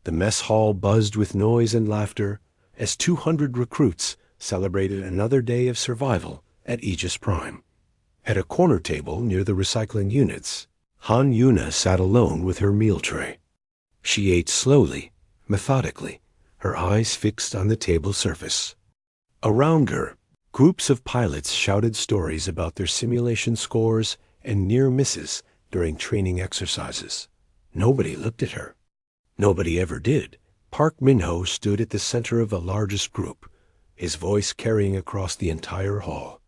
The mess hall buzzed with noise and laughter as 200 recruits celebrated another day of survival at Aegis Prime. At a corner table near the recycling units, Han Yuna sat alone with her meal tray. She ate slowly, methodically, her eyes fixed on the table surface. Around her, groups of pilots shouted stories about their simulation scores and near misses during training exercises. Nobody looked at her. Nobody ever did. Park Min-ho stood at the center of the largest group, his voice carrying across the entire hall.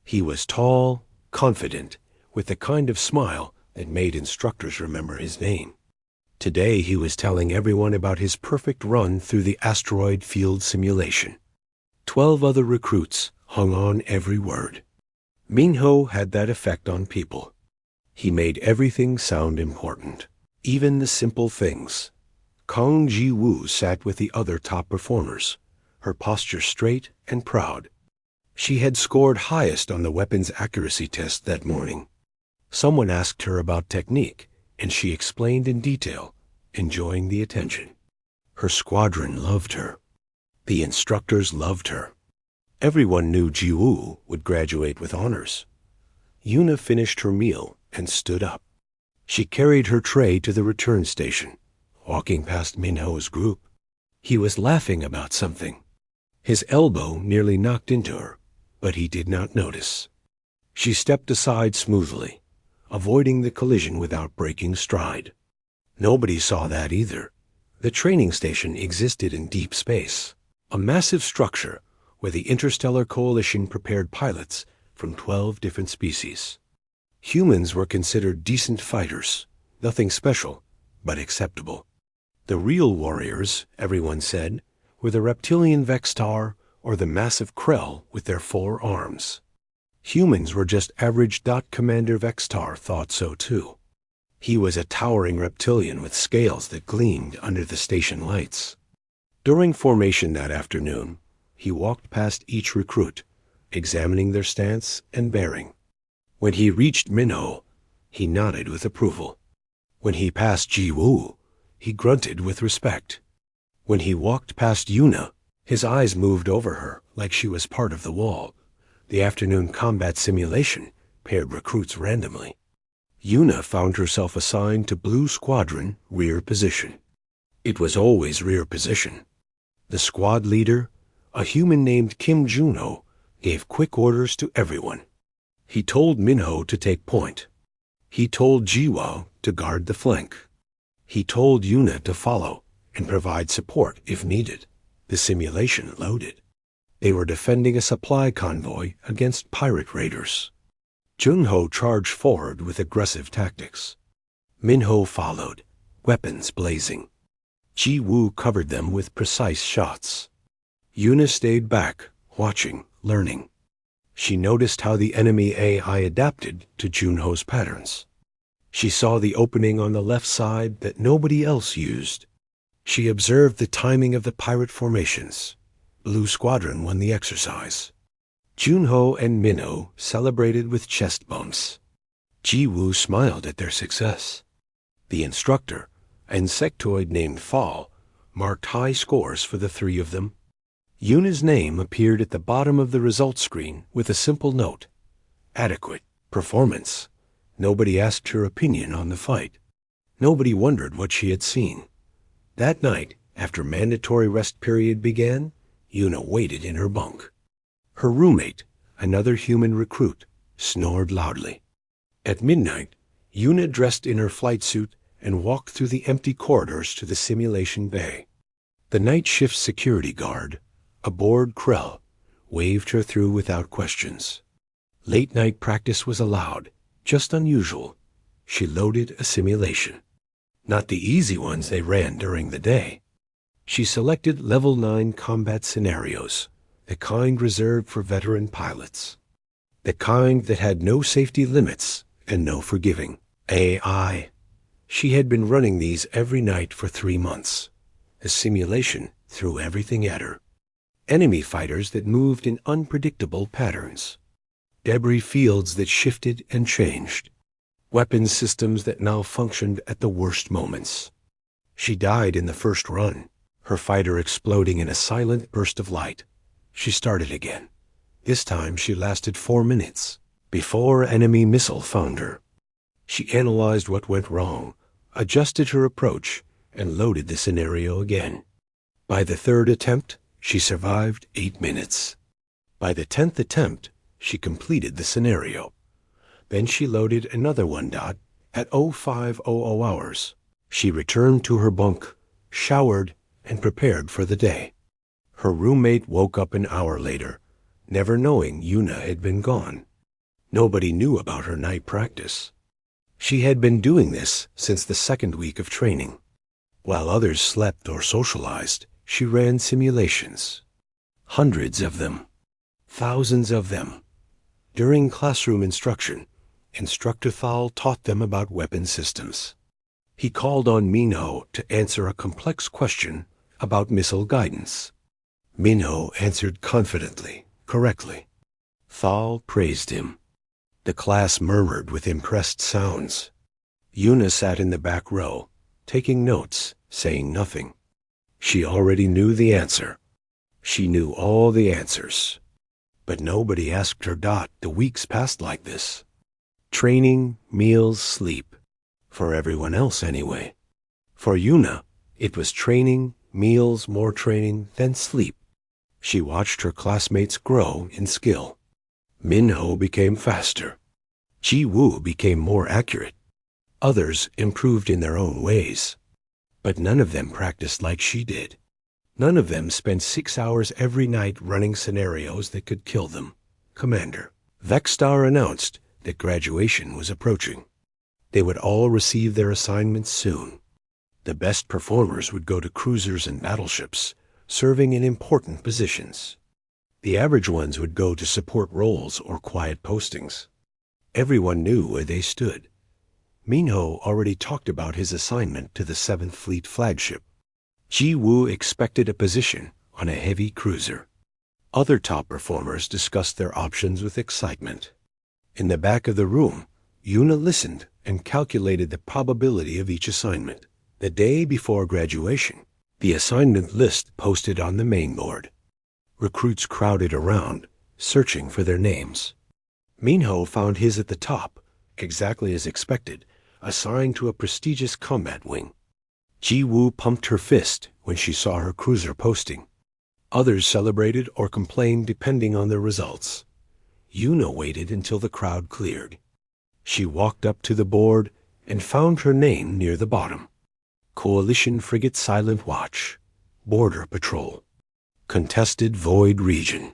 He was tall, confident, with the kind of smile that made instructors remember his name. Today he was telling everyone about his perfect run through the asteroid field simulation. 12 other recruits hung on every word. Min-ho had that effect on people. He made everything sound important, even the simple things. Kang Ji-woo sat with the other top performers, her posture straight and proud. She had scored highest on the weapons accuracy test that morning. Someone asked her about technique, and she explained in detail, enjoying the attention. Her squadron loved her. The instructors loved her. Everyone knew Ji-woo would graduate with honors. Yuna finished her meal and stood up. She carried her tray to the return station, walking past Min-ho's group. He was laughing about something. His elbow nearly knocked into her, but he did not notice. She stepped aside smoothly, avoiding the collision without breaking stride. Nobody saw that either. The training station existed in deep space, a massive structure where the Interstellar Coalition prepared pilots from 12 different species. Humans were considered decent fighters, nothing special, but acceptable. The real warriors, everyone said, were the reptilian Vextar or the massive Krell with their 4 arms. Humans were just average. Commander Vextar thought so too. He was a towering reptilian with scales that gleamed under the station lights. During formation that afternoon, he walked past each recruit, examining their stance and bearing. When he reached Min-ho, he nodded with approval. When he passed Ji-woo, he grunted with respect. When he walked past Yuna, his eyes moved over her like she was part of the wall. The afternoon combat simulation paired recruits randomly. Yuna found herself assigned to Blue Squadron rear position. It was always rear position. The squad leader, a human named Kim Jun-ho, gave quick orders to everyone. He told Min-ho to take point. He told Ji-woo to guard the flank. He told Yuna to follow and provide support if needed. The simulation loaded. They were defending a supply convoy against pirate raiders. Jun-ho charged forward with aggressive tactics. Min-ho followed, weapons blazing. Ji-woo covered them with precise shots. Yuna stayed back, watching, learning. She noticed how the enemy AI adapted to Jun-ho's patterns. She saw the opening on the left side that nobody else used. She observed the timing of the pirate formations. Blue Squadron won the exercise. Jun-ho and Min-ho celebrated with chest bumps. Ji-woo smiled at their success. The instructor, an insectoid named Fall, marked high scores for the 3 of them. Yuna's name appeared at the bottom of the results screen with a simple note: adequate performance. Nobody asked her opinion on the fight. Nobody wondered what she had seen. That night, after mandatory rest period began, Yuna waited in her bunk. Her roommate, another human recruit, snored loudly. At midnight, Yuna dressed in her flight suit and walked through the empty corridors to the simulation bay. The night shift security guard, aboard Krell, waved her through without questions. Late-night practice was allowed, just unusual. She loaded a simulation. Not the easy ones they ran during the day. She selected Level 9 combat scenarios, the kind reserved for veteran pilots. The kind that had no safety limits and no forgiving AI. She had been running these every night for 3 months. The simulation threw everything at her. Enemy fighters that moved in unpredictable patterns. Debris fields that shifted and changed. Weapons systems that malfunctioned at the worst moments. She died in the first run, her fighter exploding in a silent burst of light. She started again. This time she lasted 4 minutes before enemy missile found her. She analyzed what went wrong, adjusted her approach, and loaded the scenario again. By the 3rd attempt, she survived 8 minutes. By the 10th attempt, she completed the scenario. Then she loaded another 1 dot at 0500 hours. She returned to her bunk, showered, and prepared for the day. Her roommate woke up an hour later, never knowing Yuna had been gone. Nobody knew about her night practice. She had been doing this since the 2nd week of training. While others slept or socialized, she ran simulations. Hundreds of them. Thousands of them. During classroom instruction, Instructor Thal taught them about weapon systems. He called on Minho to answer a complex question about missile guidance. Minho answered confidently, correctly. Thal praised him. The class murmured with impressed sounds. Yuna sat in the back row, taking notes, saying nothing. She already knew the answer. She knew all the answers. But nobody asked her Dot. The weeks passed like this. Training, meals, sleep. For everyone else, anyway. For Yuna, it was training, meals, more training, then sleep. She watched her classmates grow in skill. Minho became faster. Ji-woo became more accurate. Others improved in their own ways. But none of them practiced like she did. None of them spent 6 hours every night running scenarios that could kill them. Commander Vexstar announced that graduation was approaching. They would all receive their assignments soon. The best performers would go to cruisers and battleships, serving in important positions. The average ones would go to support roles or quiet postings. Everyone knew where they stood. Minho already talked about his assignment to the 7th Fleet flagship. Ji-woo expected a position on a heavy cruiser. Other top performers discussed their options with excitement. In the back of the room, Yuna listened and calculated the probability of each assignment. The day before graduation, the assignment list posted on the main board. Recruits crowded around, searching for their names. Minho found his at the top, exactly as expected, assigned to a prestigious combat wing. Ji-woo pumped her fist when she saw her cruiser posting. Others celebrated or complained depending on their results. Yuna waited until the crowd cleared. She walked up to the board and found her name near the bottom. Coalition Frigate Silent Watch, Border Patrol, Contested Void Region.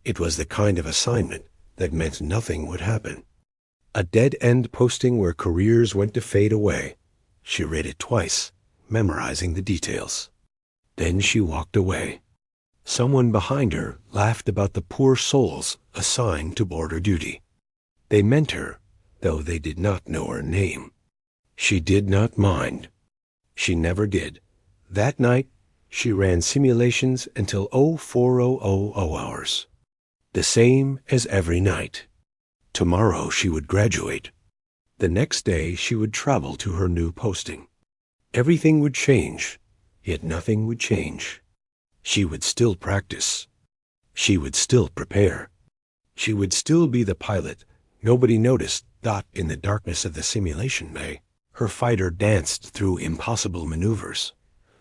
It was the kind of assignment that meant nothing would happen. A dead-end posting where careers went to fade away. She read it twice, memorizing the details. Then she walked away. Someone behind her laughed about the poor souls assigned to border duty. They meant her, though they did not know her name. She did not mind. She never did. That night, she ran simulations until 0400 hours. The same as every night. Tomorrow she would graduate. The next day she would travel to her new posting. Everything would change, yet nothing would change. She would still practice. She would still prepare. She would still be the pilot. Nobody noticed Dot in the darkness of the simulation bay. Her fighter danced through impossible maneuvers,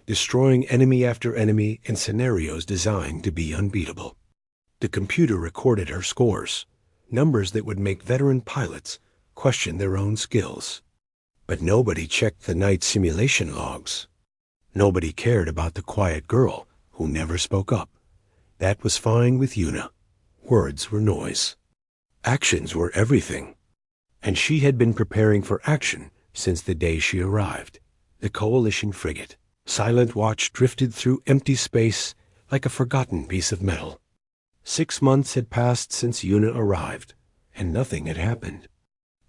destroying enemy after enemy in scenarios designed to be unbeatable. The computer recorded her scores, numbers that would make veteran pilots question their own skills. But nobody checked the night simulation logs. Nobody cared about the quiet girl who never spoke up. That was fine with Yuna. Words were noise. Actions were everything. And she had been preparing for action since the day she arrived. The Coalition frigate, Silent Watch, drifted through empty space like a forgotten piece of metal. 6 months had passed since Yuna arrived, and nothing had happened.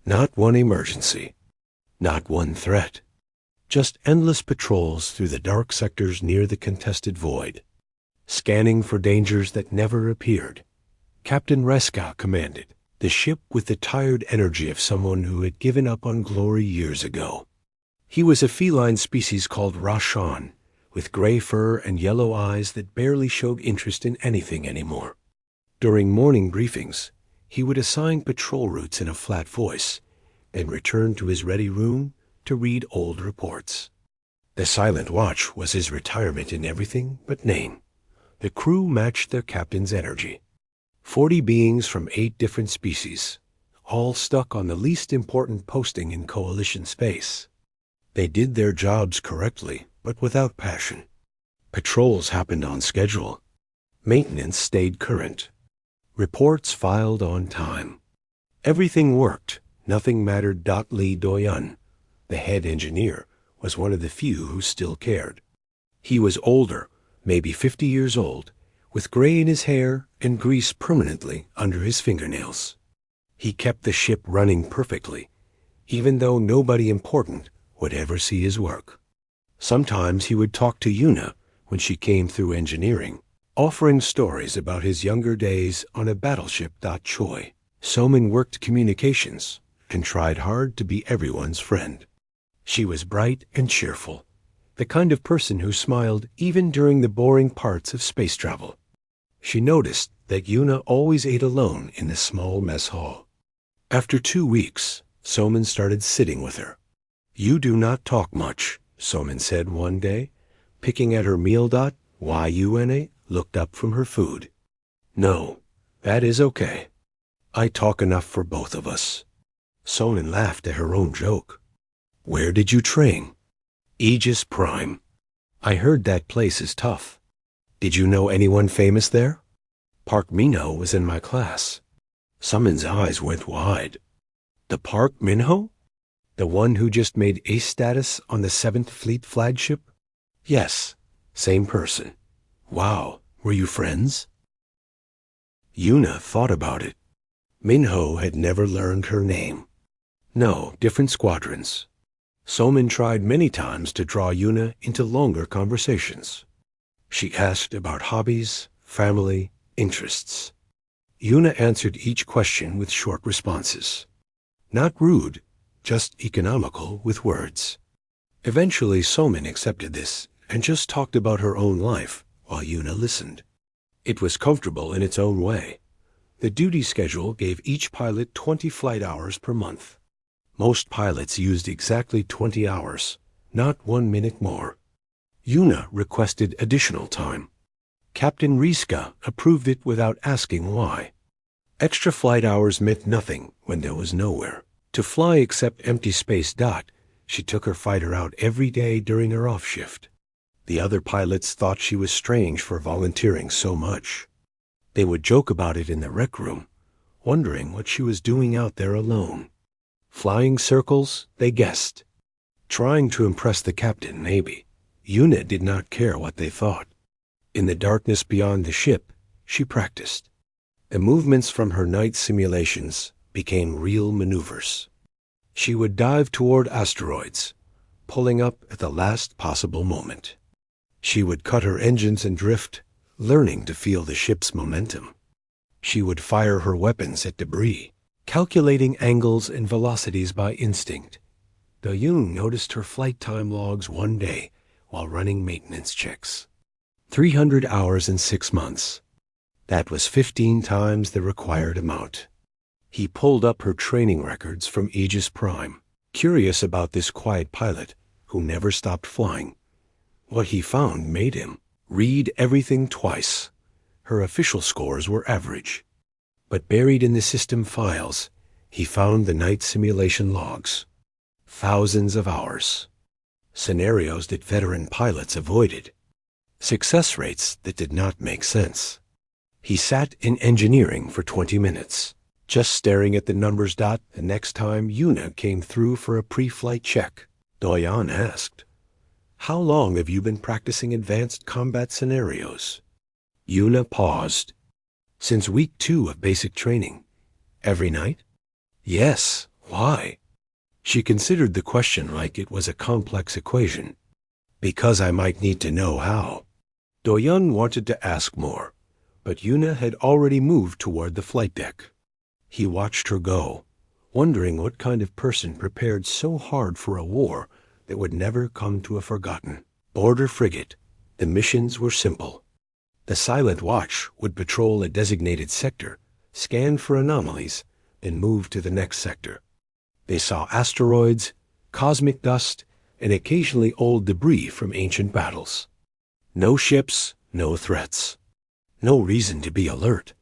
Not one emergency. Not one threat. Just endless patrols through the dark sectors near the contested void, scanning for dangers that never appeared. Captain Reska commanded, the ship with the tired energy of someone who had given up on glory years ago. He was a feline species called Rashan, with gray fur and yellow eyes that barely showed interest in anything anymore. During morning briefings, he would assign patrol routes in a flat voice and return to his ready room to read old reports. The Silent Watch was his retirement in everything but name. The crew matched their captain's energy. 40 beings from 8 different species, all stuck on the least important posting in Coalition space. They did their jobs correctly, but without passion. Patrols happened on schedule. Maintenance stayed current. Reports filed on time. Everything worked. Nothing mattered. Li Doyun, the head engineer, was one of the few who still cared. He was older, maybe 50 years old, with gray in his hair and grease permanently under his fingernails. He kept the ship running perfectly, even though nobody important would ever see his work. Sometimes he would talk to Yuna when she came through engineering, offering stories about his younger days on a battleship. Choi. Somin worked communications and tried hard to be everyone's friend. She was bright and cheerful, the kind of person who smiled even during the boring parts of space travel. She noticed that Yuna always ate alone in the small mess hall. After 2 weeks, Somin started sitting with her. "You do not talk much," Somin said one day, picking at her meal. Yuna looked up from her food. "No, that is okay. I talk enough for both of us." Somin laughed at her own joke. "Where did you train?" "Aegis Prime. I heard that place is tough. Did you know anyone famous there?" "Park Minho was in my class." Somin's eyes went wide. "The Park Minho? The one who just made ace status on the 7th Fleet flagship?" "Yes, same person." "Wow, were you friends?" Yuna thought about it. Minho had never learned her name. No, different squadrons. Somin tried many times to draw Yuna into longer conversations. She asked about hobbies, family, interests. Yuna answered each question with short responses. Not rude, just economical with words. Eventually Somin accepted this and just talked about her own life while Yuna listened. It was comfortable in its own way. The duty schedule gave each pilot 20 flight hours per month. Most pilots used exactly 20 hours, not 1 minute more. Yuna requested additional time. Captain Riska approved it without asking why. Extra flight hours meant nothing when there was nowhere to fly except empty space. She took her fighter out every day during her off shift. The other pilots thought she was strange for volunteering so much. They would joke about it in the rec room, wondering what she was doing out there alone. Flying circles, they guessed. Trying to impress the captain, maybe. Yuna did not care what they thought. In the darkness beyond the ship, she practiced. The movements from her night simulations became real maneuvers. She would dive toward asteroids, pulling up at the last possible moment. She would cut her engines and drift, learning to feel the ship's momentum. She would fire her weapons at debris, calculating angles and velocities by instinct. Doyun noticed her flight time logs one day while running maintenance checks. 300 hours in 6 months. That was 15 times the required amount. He pulled up her training records from Aegis Prime, curious about this quiet pilot who never stopped flying. What he found made him read everything twice. Her official scores were average. But buried in the system files, he found the night simulation logs. Thousands of hours. Scenarios that veteran pilots avoided. Success rates that did not make sense. He sat in engineering for 20 minutes, just staring at the numbers. The next time Yuna came through for a pre-flight check, Doyan asked, "How long have you been practicing advanced combat scenarios?" Yuna paused. "Since week 2 of basic training." "Every night?" "Yes. Why?" She considered the question like it was a complex equation. "Because I might need to know how." Doyan wanted to ask more, but Yuna had already moved toward the flight deck. He watched her go, wondering what kind of person prepared so hard for a war that would never come to a forgotten border frigate. The missions were simple. The Silent Watch would patrol a designated sector, scan for anomalies, and move to the next sector. They saw asteroids, cosmic dust, and occasionally old debris from ancient battles. No ships, no threats. No reason to be alert.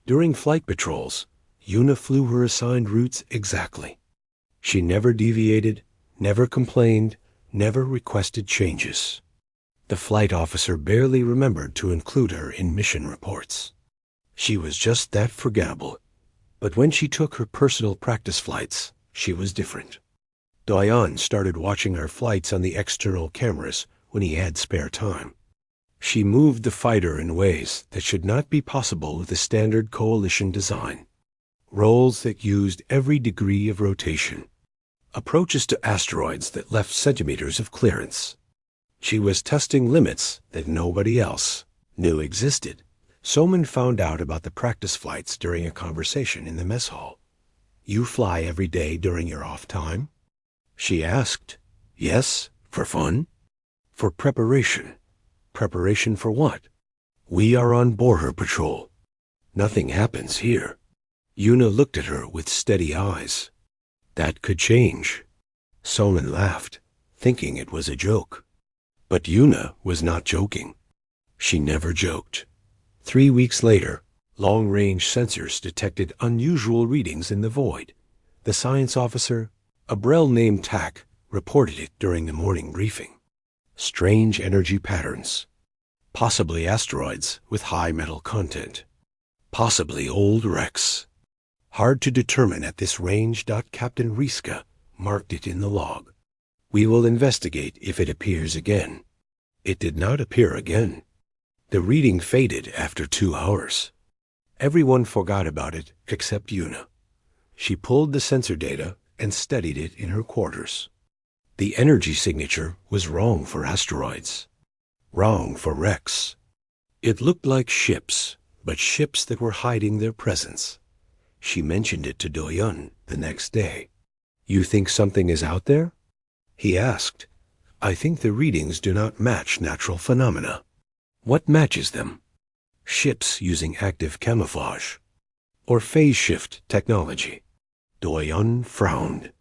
During flight patrols, Una flew her assigned routes exactly. She never deviated, never complained, never requested changes. The flight officer barely remembered to include her in mission reports. She was just that forgettable. But when she took her personal practice flights, she was different. Doyon started watching her flights on the external cameras when he had spare time. She moved the fighter in ways that should not be possible with a standard coalition design. Rolls that used every degree of rotation. Approaches to asteroids that left centimeters of clearance. She was testing limits that nobody else knew existed. Soman found out about the practice flights during a conversation in the mess hall. "You fly every day during your off time?" She asked. "Yes, for fun." "For preparation." "Preparation for what?" "We are on border patrol. Nothing happens here." Una looked at her with steady eyes. "That could change." Soman laughed, thinking it was a joke. But Una was not joking. She never joked. 3 weeks later, long-range sensors detected unusual readings in the void. The science officer, a Brel named Tack, reported it during the morning briefing. Strange energy patterns. Possibly asteroids with high metal content. Possibly old wrecks. Hard to determine at this range. Captain Riska marked it in the log. "We will investigate if it appears again." It did not appear again. The reading faded after 2 hours. Everyone forgot about it except Una. She pulled the sensor data and studied it in her quarters. The energy signature was wrong for asteroids. Wrong for wrecks. It looked like ships, but ships that were hiding their presence. She mentioned it to Doyon the next day. "You think something is out there?" He asked. "I think the readings do not match natural phenomena." "What matches them?" "Ships using active camouflage. Or phase shift technology." Doyon frowned.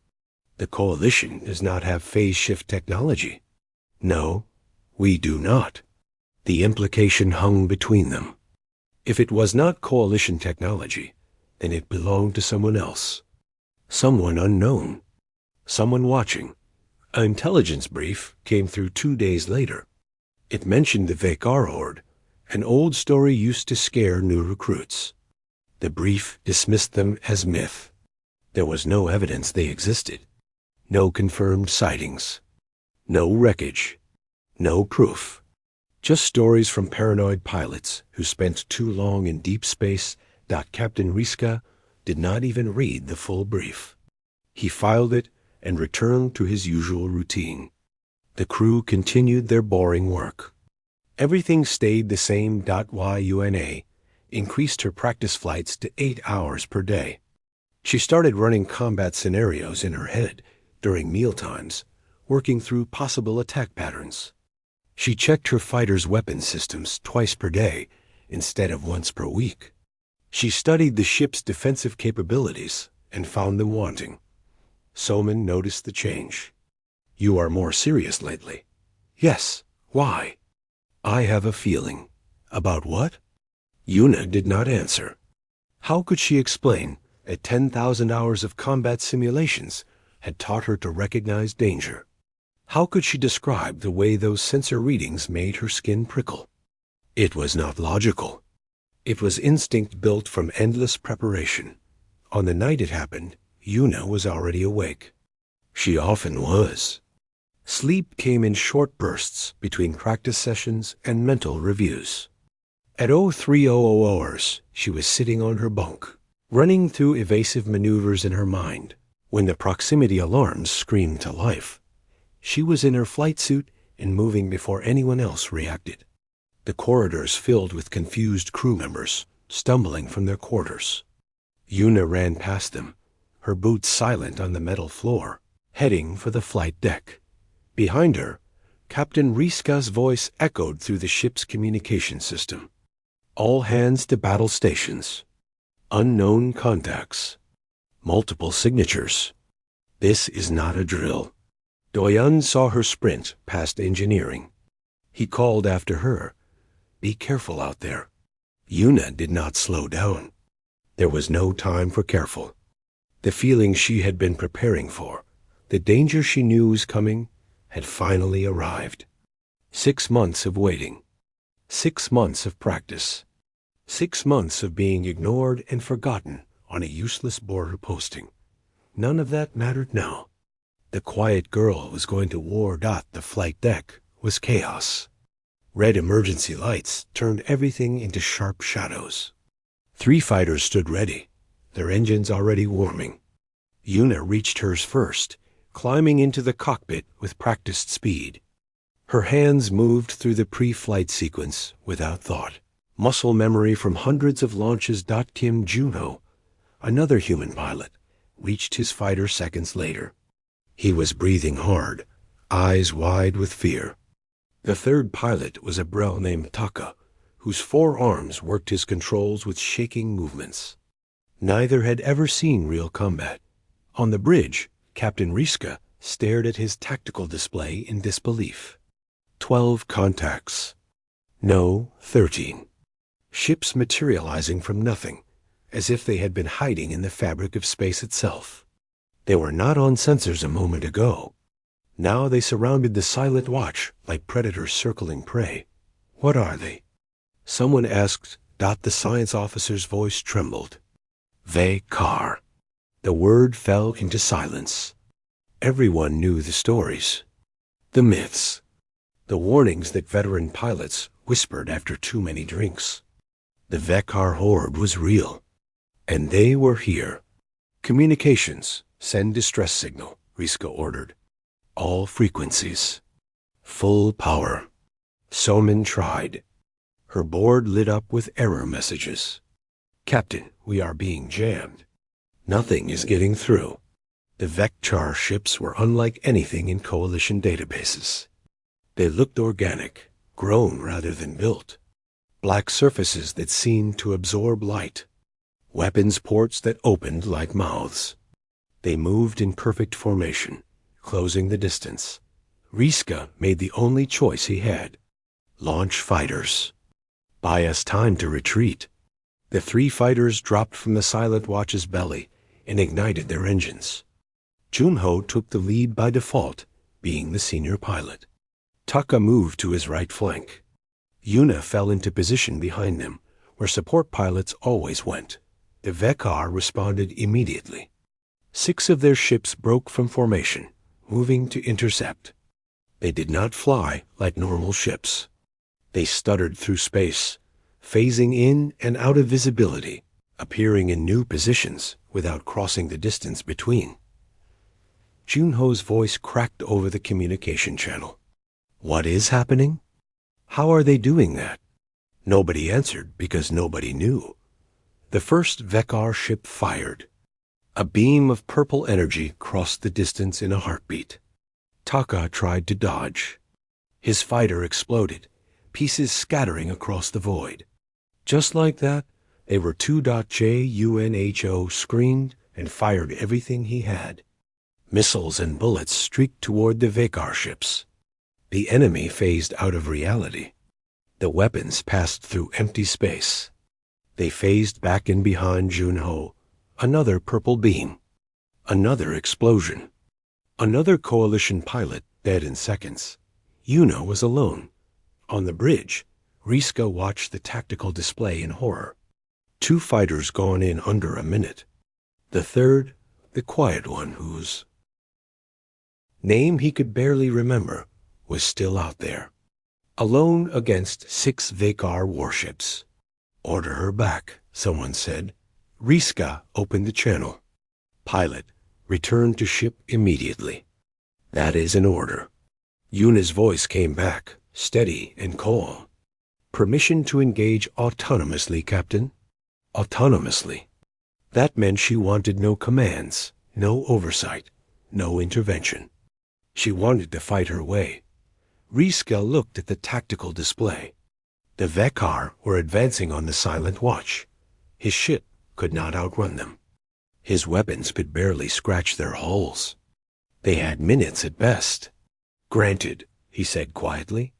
"The Coalition does not have phase shift technology." "No, we do not." The implication hung between them. If it was not Coalition technology, then it belonged to someone else. Someone unknown. Someone watching. An intelligence brief came through 2 days later. It mentioned the Vekar Horde, an old story used to scare new recruits. The brief dismissed them as myth. There was no evidence they existed. No confirmed sightings. No wreckage. No proof. Just stories from paranoid pilots who spent too long in deep space. Captain Riska did not even read the full brief. He filed it and returned to his usual routine. The crew continued their boring work. Everything stayed the same. Una increased her practice flights to 8 hours per day. She started running combat scenarios in her head during mealtimes, working through possible attack patterns. She checked her fighters' weapon systems twice per day instead of once per week. She studied the ship's defensive capabilities and found them wanting. Soman noticed the change. "You are more serious lately." "Yes. Why?" "I have a feeling." "About what?" Una did not answer. How could she explain that 10,000 hours of combat simulations had taught her to recognize danger? How could she describe the way those sensor readings made her skin prickle? It was not logical. It was instinct built from endless preparation. On the night it happened, Una was already awake. She often was. Sleep came in short bursts between practice sessions and mental reviews. At 0300 hours, she was sitting on her bunk, running through evasive maneuvers in her mind, when the proximity alarms screamed to life. She was in her flight suit and moving before anyone else reacted. The corridors filled with confused crew members, stumbling from their quarters. Una ran past them, her boots silent on the metal floor, heading for the flight deck. Behind her, Captain Riska's voice echoed through the ship's communication system. All hands to battle stations. Unknown contacts. Multiple signatures. This is not a drill. Doyen saw her sprint past engineering. He called after her, "Be careful out there." Yuna did not slow down. There was no time for careful. The feeling she had been preparing for, the danger she knew was coming, had finally arrived. 6 months of waiting. 6 months of practice. 6 months of being ignored and forgotten on a useless border posting. None of that mattered now. The quiet girl was going to war. The flight deck was chaos. Red emergency lights turned everything into sharp shadows. 3 fighters stood ready, their engines already warming. Yuna reached hers first, climbing into the cockpit with practiced speed. Her hands moved through the pre-flight sequence without thought. Muscle memory from hundreds of launches. Kim Junho, another human pilot, reached his fighter seconds later. He was breathing hard, eyes wide with fear. The third pilot was a Brel named Taka, whose 4 arms worked his controls with shaking movements. Neither had ever seen real combat. On the bridge, Captain Riska stared at his tactical display in disbelief. 12 contacts. No, 13. Ships materializing from nothing, as if they had been hiding in the fabric of space itself. They were not on sensors a moment ago. Now they surrounded the silent watch like predators circling prey. What are they? Someone asked. The science officer's voice trembled. Vekar. The word fell into silence. Everyone knew the stories, the myths, the warnings that veteran pilots whispered after too many drinks. The Vekar horde was real, and they were here. Communications, send distress signal, Riska ordered. All frequencies. Full power. Somin tried. Her board lit up with error messages. Captain, we are being jammed. Nothing is getting through. The Vekchar ships were unlike anything in Coalition databases. They looked organic, grown rather than built. Black surfaces that seemed to absorb light. Weapons ports that opened like mouths. They moved in perfect formation, closing the distance. Riska made the only choice he had. Launch fighters. Buy us time to retreat. The 3 fighters dropped from the silent watch's belly and ignited their engines. Junho took the lead by default, being the senior pilot. Taka moved to his right flank. Yuna fell into position behind them, where support pilots always went. The Vekar responded immediately. 6 of their ships broke from formation, moving to intercept. They did not fly like normal ships. They stuttered through space, phasing in and out of visibility, appearing in new positions without crossing the distance between. Junho's voice cracked over the communication channel. What is happening? How are they doing that? Nobody answered because nobody knew. The first Vekar ship fired. A beam of purple energy crossed the distance in a heartbeat. Taka tried to dodge. His fighter exploded, pieces scattering across the void. Just like that, they were 2.JUNHO screened and fired everything he had. Missiles and bullets streaked toward the Vekar ships. The enemy phased out of reality. The weapons passed through empty space. They phased back in behind Junho. Another purple beam. Another explosion. Another coalition pilot dead in seconds. Yuna was alone. On the bridge, Riska watched the tactical display in horror. 2 fighters gone in under a minute. The third, the quiet one whose name he could barely remember, was still out there. Alone against 6 Vekar warships. Order her back, someone said. Riska opened the channel. Pilot, return to ship immediately. That is an order. Yuna's voice came back, steady and calm. Permission to engage autonomously, Captain. Autonomously. That meant she wanted no commands, no oversight, no intervention. She wanted to fight her way. Riska looked at the tactical display. The Vekar were advancing on the Silent Watch. His ship could not outrun them. His weapons could barely scratch their hulls. They had minutes at best. "Granted," he said quietly.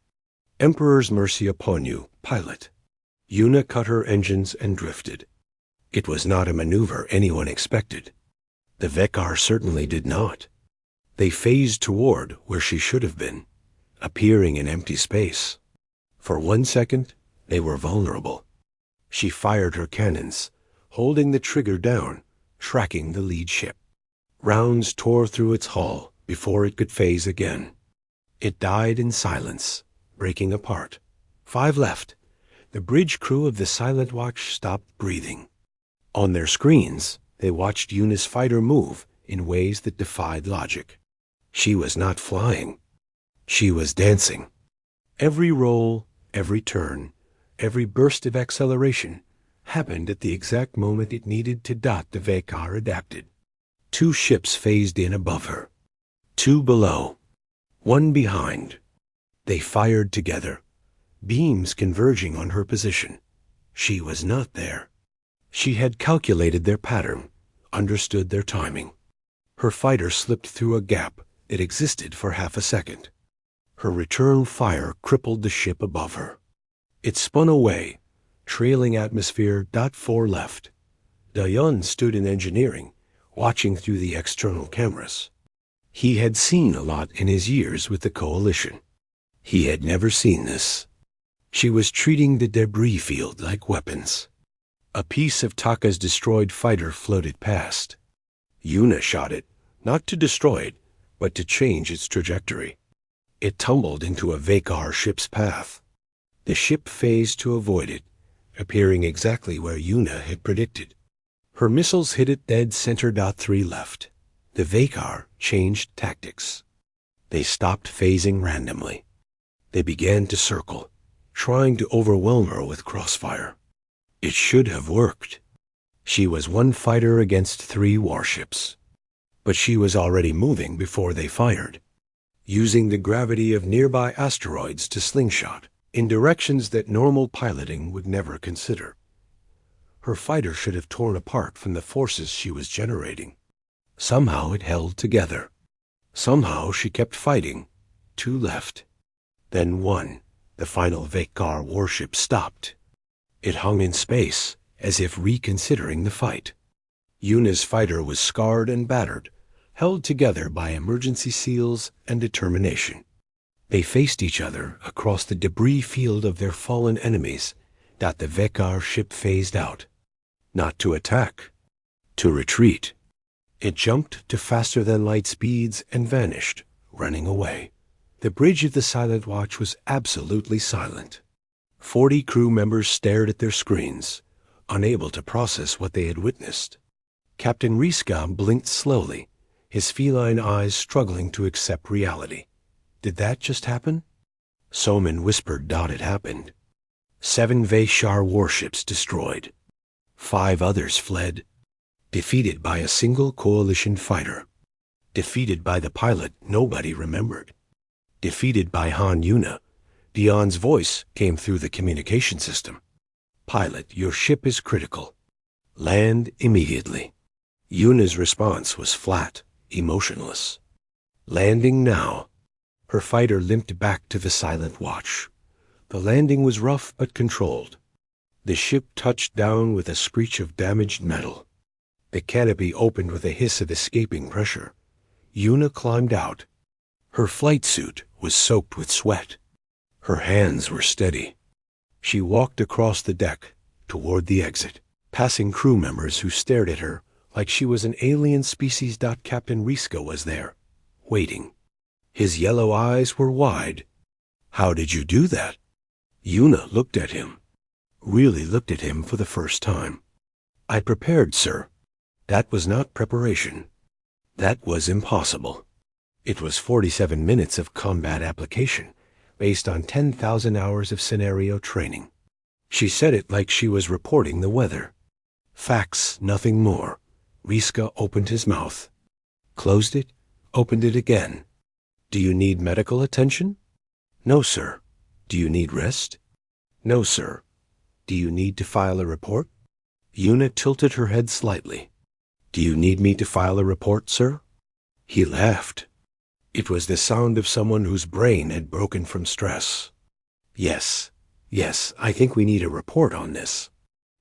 "Emperor's mercy upon you, pilot." Yuna cut her engines and drifted. It was not a maneuver anyone expected. The Vekar certainly did not. They phased toward where she should have been, appearing in empty space. For 1 second, they were vulnerable. She fired her cannons, holding the trigger down, tracking the lead ship. Rounds tore through its hull before it could phase again. It died in silence, breaking apart. 5 left. The bridge crew of the Silent Watch stopped breathing. On their screens, they watched Yuna's fighter move in ways that defied logic. She was not flying. She was dancing. Every roll, every turn, every burst of acceleration happened at the exact moment it needed to dot the Vekar adapted. 2 ships phased in above her. 2 below. 1 behind. They fired together, beams converging on her position. She was not there. She had calculated their pattern, understood their timing. Her fighter slipped through a gap that existed for half a second. Her return fire crippled the ship above her. It spun away, trailing atmosphere. 4 left. Dayan stood in engineering, watching through the external cameras. He had seen a lot in his years with the Coalition. He had never seen this. She was treating the debris field like weapons. A piece of Taka's destroyed fighter floated past. Yuna shot it, not to destroy it, but to change its trajectory. It tumbled into a Vekar ship's path. The ship phased to avoid it, appearing exactly where Yuna had predicted. Her missiles hit it dead center. 3 left. The Vekar changed tactics. They stopped phasing randomly. They began to circle, trying to overwhelm her with crossfire. It should have worked. She was 1 fighter against 3 warships. But she was already moving before they fired, using the gravity of nearby asteroids to slingshot in directions that normal piloting would never consider. Her fighter should have torn apart from the forces she was generating. Somehow it held together. Somehow she kept fighting. 2 left. Then 1, the final Vekar warship, stopped. It hung in space, as if reconsidering the fight. Yuna's fighter was scarred and battered, held together by emergency seals and determination. They faced each other across the debris field of their fallen enemies. The Vekar ship phased out. Not to attack, to retreat. It jumped to faster-than-light speeds and vanished, running away. The bridge of the Silent Watch was absolutely silent. 40 crew members stared at their screens, unable to process what they had witnessed. Captain Riska blinked slowly, his feline eyes struggling to accept reality. Did that just happen? Soman whispered. It happened. 7 Vekar warships destroyed. 5 others fled. Defeated by a single Coalition fighter. Defeated by the pilot nobody remembered. Defeated by Han Yuna. Dion's voice came through the communication system. "Pilot, your ship is critical. Land immediately." Yuna's response was flat, emotionless. "Landing now." Her fighter limped back to the Silent Watch. The landing was rough but controlled. The ship touched down with a screech of damaged metal. The canopy opened with a hiss of escaping pressure. Yuna climbed out. Her flight suit was soaked with sweat. Her hands were steady. She walked across the deck toward the exit, passing crew members who stared at her like she was an alien species. Captain Riska was there, waiting. His yellow eyes were wide. "How did you do that?" Yuna looked at him, really looked at him for the first time. "I prepared, sir." That was not preparation. That was impossible. It was 47 minutes of combat application, based on 10,000 hours of scenario training. She said it like she was reporting the weather. Facts, nothing more. Riska opened his mouth, closed it, opened it again. Do you need medical attention? No, sir. Do you need rest? No, sir. Do you need to file a report? Yuna tilted her head slightly. Do you need me to file a report, sir? He laughed. It was the sound of someone whose brain had broken from stress. Yes, I think we need a report on this.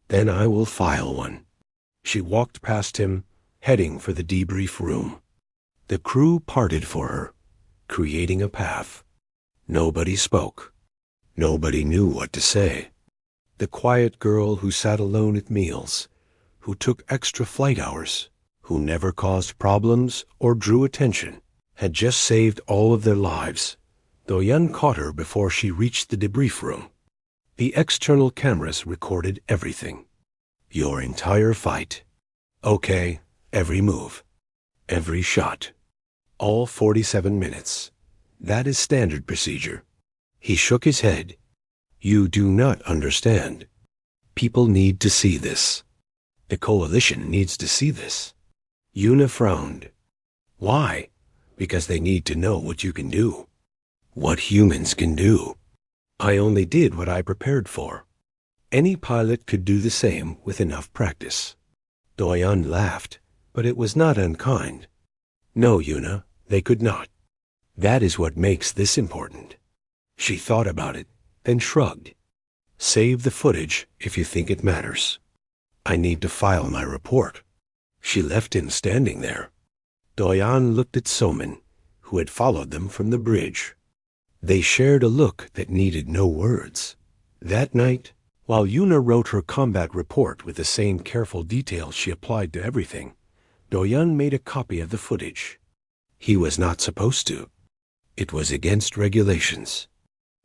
Then I will file one. She walked past him, heading for the debrief room. The crew parted for her, creating a path. Nobody spoke. Nobody knew what to say. The quiet girl who sat alone at meals, who took extra flight hours, who never caused problems or drew attention, had just saved all of their lives. Do-yeon caught her before she reached the debrief room. The external cameras recorded everything. Your entire fight. Okay, every move. Every shot. All 47 minutes. That is standard procedure. He shook his head. You do not understand. People need to see this. The coalition needs to see this. Yuna frowned. Why? Because they need to know what you can do. What humans can do. I only did what I prepared for. Any pilot could do the same with enough practice. Do-yeon laughed, but it was not unkind. No, Yuna, they could not. That is what makes this important. She thought about it, then shrugged. Save the footage if you think it matters. I need to file my report. She left him standing there. Do-yeon looked at Somin, who had followed them from the bridge. They shared a look that needed no words. That night, while Yuna wrote her combat report with the same careful detail she applied to everything, Do-yeon made a copy of the footage. He was not supposed to. It was against regulations.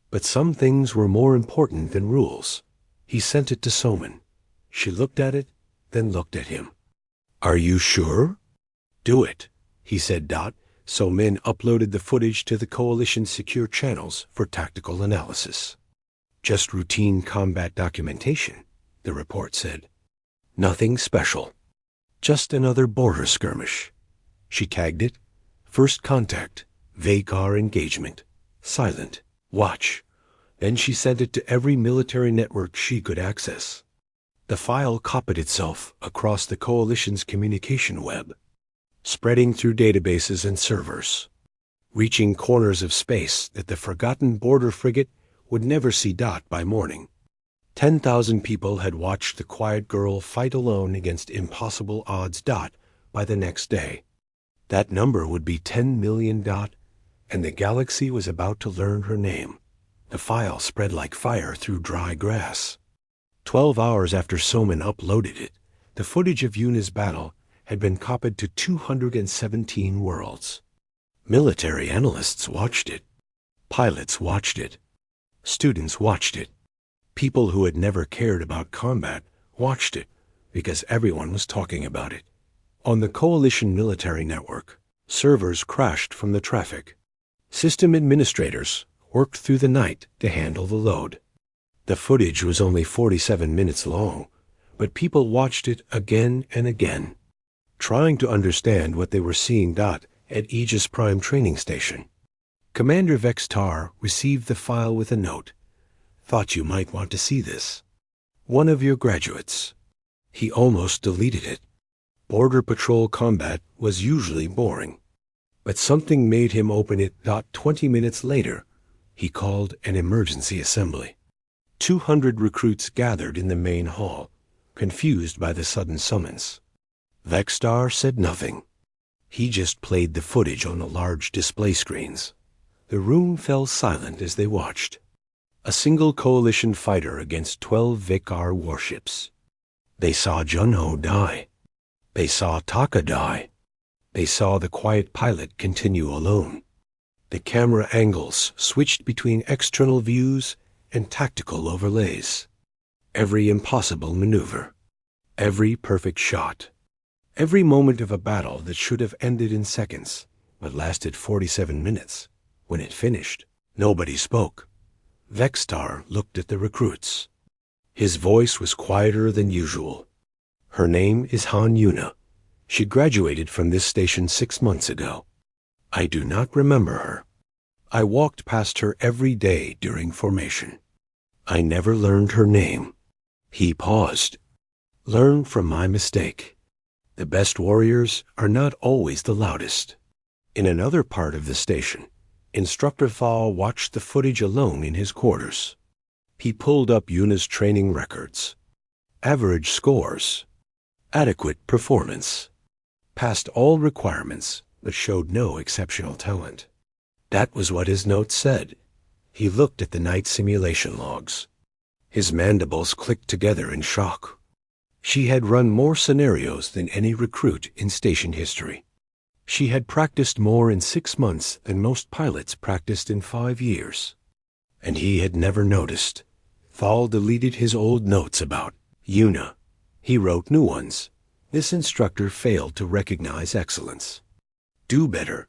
But some things were more important than rules. He sent it to Somin. She looked at it, then looked at him. Are you sure? Do it, he said. Somin uploaded the footage to the Coalition's secure channels for tactical analysis. Just routine combat documentation, the report said. Nothing special. Just another border skirmish. She tagged it. First contact, Vekar engagement, silent, watch. Then she sent it to every military network she could access. The file copied itself across the Coalition's communication web, spreading through databases and servers, reaching corners of space that the forgotten border frigate would never see. By morning, 10,000 people had watched the quiet girl fight alone against impossible odds. By the next day, that number would be 10 million. And the galaxy was about to learn her name. The file spread like fire through dry grass. 12 hours after Somin uploaded it, the footage of Yuna's battle had been copied to 217 worlds. Military analysts watched it. Pilots watched it. Students watched it. People who had never cared about combat watched it because everyone was talking about it. On the Coalition military network, servers crashed from the traffic. System administrators worked through the night to handle the load. The footage was only 47 minutes long, but people watched it again and again, trying to understand what they were seeing. At Aegis Prime Training Station, Commander Vextar received the file with a note. Thought you might want to see this. One of your graduates. He almost deleted it. Border Patrol combat was usually boring, but something made him open it. 20 minutes later, he called an emergency assembly. 200 recruits gathered in the main hall, confused by the sudden summons. Vextar said nothing. He just played the footage on the large display screens. The room fell silent as they watched. A single Coalition fighter against 12 Vekar warships. They saw Junho die. They saw Taka die. They saw the quiet pilot continue alone. The camera angles switched between external views and tactical overlays. Every impossible maneuver. Every perfect shot. Every moment of a battle that should have ended in seconds, but lasted 47 minutes. When it finished, nobody spoke. Vextar looked at the recruits. His voice was quieter than usual. Her name is Han Yuna. She graduated from this station 6 months ago. I do not remember her. I walked past her every day during formation. I never learned her name. He paused. Learn from my mistake. The best warriors are not always the loudest. In another part of the station, Instructor Thal watched the footage alone in his quarters. He pulled up Yuna's training records. Average scores. Adequate performance. Passed all requirements, but showed no exceptional talent. That was what his notes said. He looked at the night simulation logs. His mandibles clicked together in shock. She had run more scenarios than any recruit in station history. She had practiced more in 6 months than most pilots practiced in 5 years. And he had never noticed. Thal deleted his old notes about Yuna. He wrote new ones. This instructor failed to recognize excellence. Do better.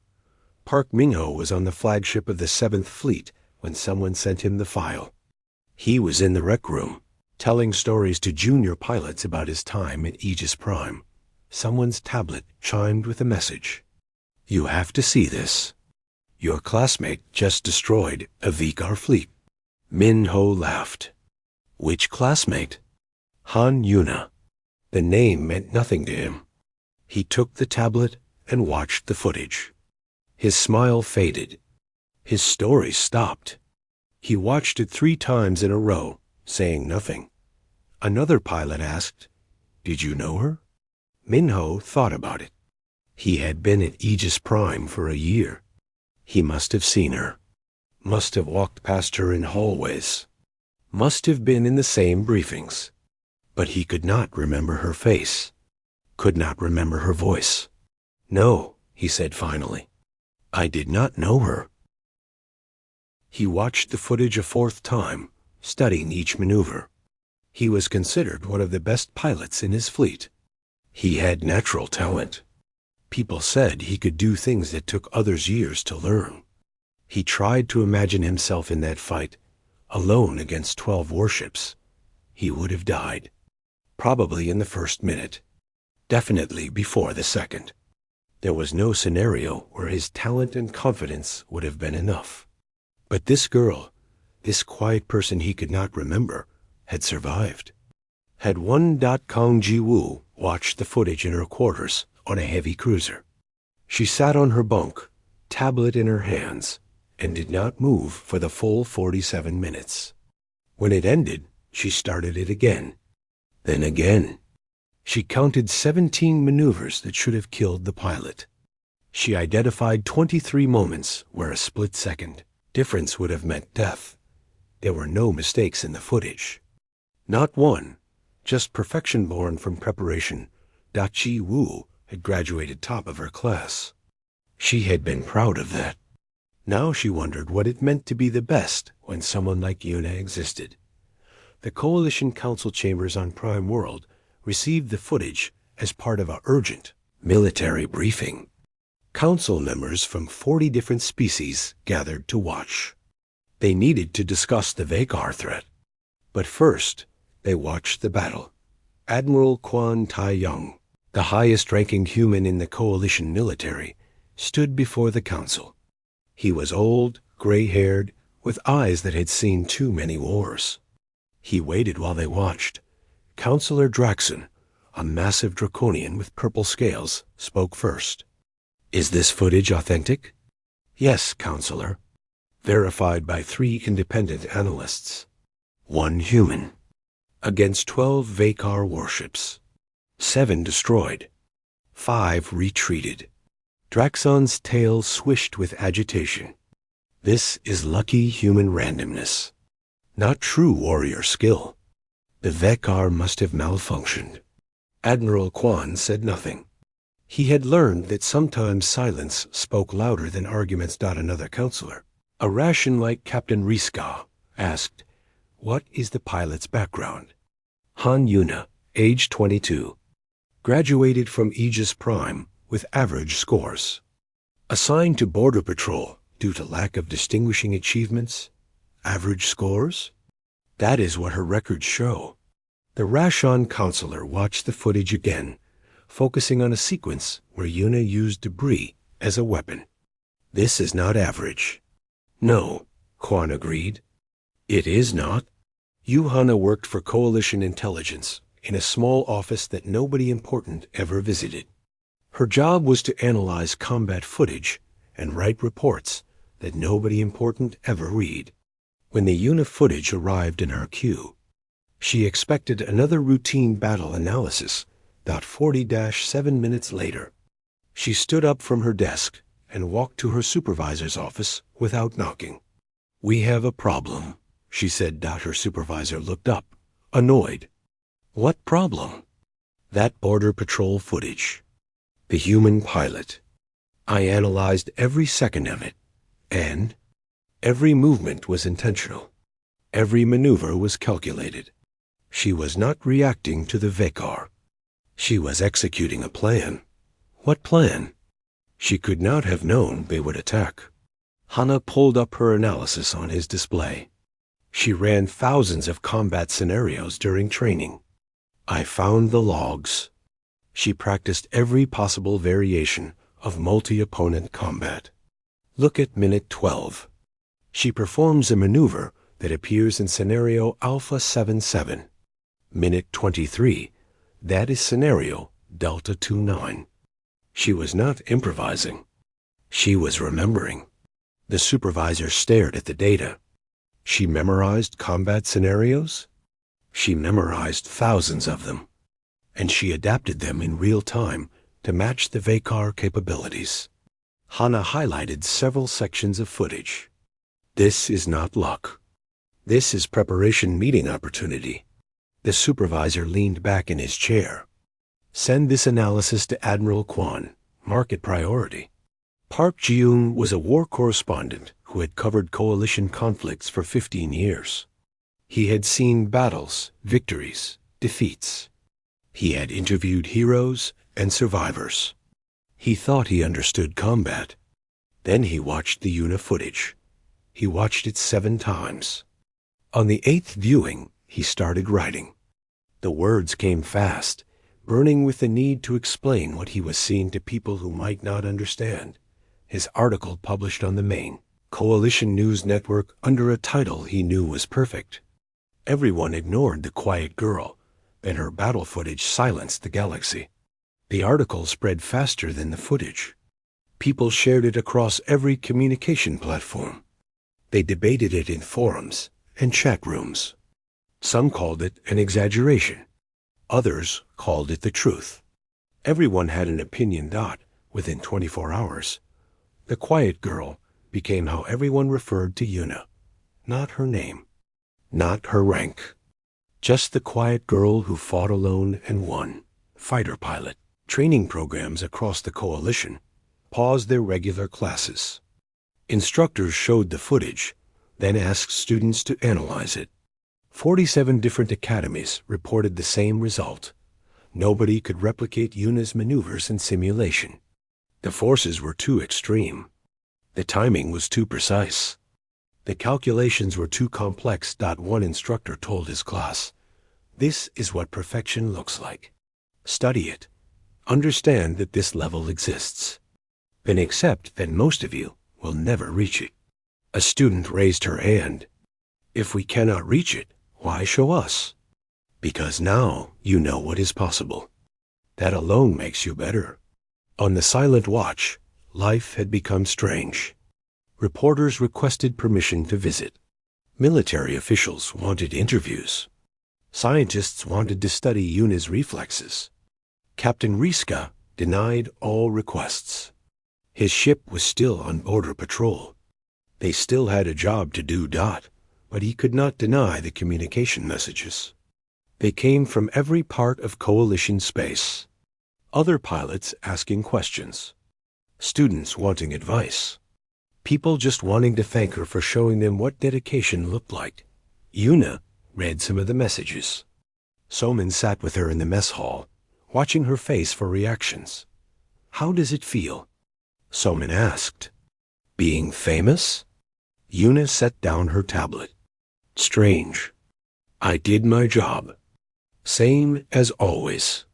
Park Mingho was on the flagship of the 7th Fleet when someone sent him the file. He was in the rec room, telling stories to junior pilots about his time at Aegis Prime. Someone's tablet chimed with a message. You have to see this. Your classmate just destroyed a Vikar fleet. Minho laughed. Which classmate? Han Yuna. The name meant nothing to him. He took the tablet and watched the footage. His smile faded. His story stopped. He watched it 3 times in a row, saying nothing. Another pilot asked, Did you know her? Minho thought about it. He had been at Aegis Prime for a year. He must have seen her. Must have walked past her in hallways. Must have been in the same briefings. But he could not remember her face. Could not remember her voice. No, he said finally. I did not know her. He watched the footage a 4th time, studying each maneuver. He was considered one of the best pilots in his fleet. He had natural talent. People said he could do things that took others years to learn. He tried to imagine himself in that fight, alone against 12 warships. He would have died. Probably in the first minute. Definitely before the second. There was no scenario where his talent and confidence would have been enough. But this girl, this quiet person he could not remember, had survived. Had one Kong Ji-woo watched the footage in her quarters on a heavy cruiser. She sat on her bunk, tablet in her hands, and did not move for the full 47 minutes. When it ended, she started it again. Then again. She counted 17 maneuvers that should have killed the pilot. She identified 23 moments where a split-second difference would have meant death. There were no mistakes in the footage. Not one. Just perfection born from preparation. Dachi Wu had graduated top of her class. She had been proud of that. Now she wondered what it meant to be the best when someone like Yuna existed. The Coalition Council chambers on Prime World received the footage as part of an urgent military briefing. Council members from 40 different species gathered to watch. They needed to discuss the Vakar threat. But first, they watched the battle. Admiral Quan Tai-young, the highest-ranking human in the Coalition military, stood before the council. He was old, gray-haired, with eyes that had seen too many wars. He waited while they watched. Counselor Draxon, a massive draconian with purple scales, spoke first. Is this footage authentic? Yes, Counselor. Verified by 3 independent analysts. 1 human. Against 12 Vakar warships. 7 destroyed. 5 retreated. Draxon's tail swished with agitation. This is lucky human randomness. Not true warrior skill. The Vakar must have malfunctioned. Admiral Quan said nothing. He had learned that sometimes silence spoke louder than arguments. Another counselor, a ration like Captain Riska, asked, What is the pilot's background? Han Yuna, age 22. Graduated from Aegis Prime with average scores. Assigned to Border Patrol due to lack of distinguishing achievements. Average scores? That is what her records show. The Rashon counselor watched the footage again, focusing on a sequence where Yuna used debris as a weapon. This is not average. No, Quan agreed. It is not. Hana worked for Coalition Intelligence in a small office that nobody important ever visited. Her job was to analyze combat footage and write reports that nobody important ever read. When the Una footage arrived in her queue, she expected another routine battle analysis about 40-7 minutes later. She stood up from her desk and walked to her supervisor's office without knocking. "We have a problem," she said. Her supervisor looked up, annoyed. "What problem?" "That border patrol footage. The human pilot. I analyzed every second of it, and every movement was intentional. Every maneuver was calculated. She was not reacting to the Vekar. She was executing a plan." "What plan?" She could not have known they would attack. Hana pulled up her analysis on his display. She ran thousands of combat scenarios during training. "I found the logs." She practiced every possible variation of multi-opponent combat. Look at minute 12. She performs a maneuver that appears in scenario Alpha 77. Minute 23. That is scenario Delta 29. She was not improvising. She was remembering. The supervisor stared at the data. She memorized combat scenarios? She memorized thousands of them, and she adapted them in real time to match the Vekar capabilities. Hana highlighted several sections of footage. This is not luck. This is preparation meeting opportunity. The supervisor leaned back in his chair. "Send this analysis to Admiral Quan. Mark it priority." Park Ji-yoon was a war correspondent who had covered coalition conflicts for 15 years. He had seen battles, victories, defeats. He had interviewed heroes and survivors. He thought he understood combat. Then he watched the Una footage. He watched it 7 times. On the 8th viewing, he started writing. The words came fast, burning with the need to explain what he was seeing to people who might not understand. His article published on the main Coalition News Network under a title he knew was perfect. Everyone ignored the quiet girl, and her battle footage silenced the galaxy. The article spread faster than the footage. People shared it across every communication platform. They debated it in forums and chat rooms. Some called it an exaggeration. Others called it the truth. Everyone had an opinion. Within 24 hours, the quiet girl became how everyone referred to Una. Not her name, not her rank. Just the quiet girl who fought alone and won. Fighter pilot. Training programs across the coalition paused their regular classes. Instructors showed the footage, then asked students to analyze it. 47 different academies reported the same result. Nobody could replicate Una's maneuvers in simulation. The forces were too extreme. The timing was too precise. The calculations were too complex. One instructor told his class, "This is what perfection looks like. Study it. Understand that this level exists. Then accept that most of you will never reach it." A student raised her hand. "If we cannot reach it, why show us?" "Because now you know what is possible. That alone makes you better." On the silent watch, life had become strange. Reporters requested permission to visit. Military officials wanted interviews. Scientists wanted to study Una's reflexes. Captain Riska denied all requests. His ship was still on border patrol. They still had a job to do. But he could not deny the communication messages. They came from every part of coalition space. Other pilots asking questions. Students wanting advice. People just wanting to thank her for showing them what dedication looked like. Una read some of the messages. Soman sat with her in the mess hall, watching her face for reactions. "How does it feel?" Soman asked. "Being famous?" Una set down her tablet. "Strange. I did my job. Same as always.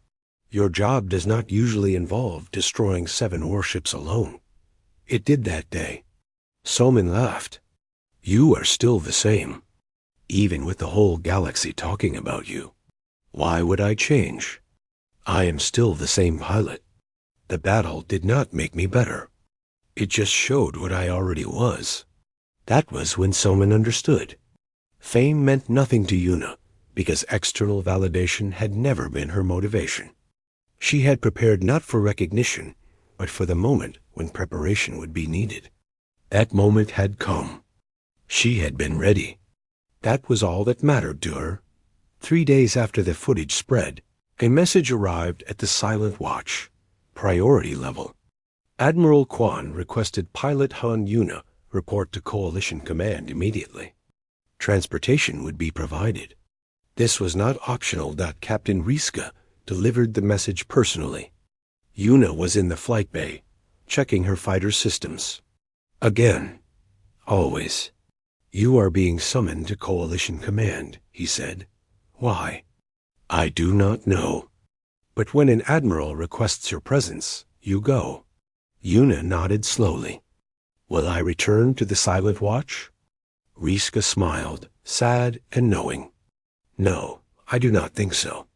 Your job does not usually involve destroying 7 warships alone. It did that day." Soman laughed. You are still the same, even with the whole galaxy talking about you. Why would I change? I am still the same pilot. The battle did not make me better. It just showed what I already was. That was when Soman understood. Fame meant nothing to Yuna, because external validation had never been her motivation. She had prepared not for recognition, but for the moment when preparation would be needed. That moment had come. She had been ready. That was all that mattered to her. 3 days after the footage spread, a message arrived at the Silent Watch, priority level. Admiral Kwan requested Pilot Han Yuna report to Coalition Command immediately. Transportation would be provided. This was not optional. Captain Riska delivered the message personally. Yuna was in the flight bay, checking her fighter systems. Again. Always. You are being summoned to Coalition Command, he said. Why? I do not know. But when an admiral requests your presence, you go. Yuna nodded slowly. Will I return to the Silent Watch? Riska smiled, sad and knowing. No, I do not think so.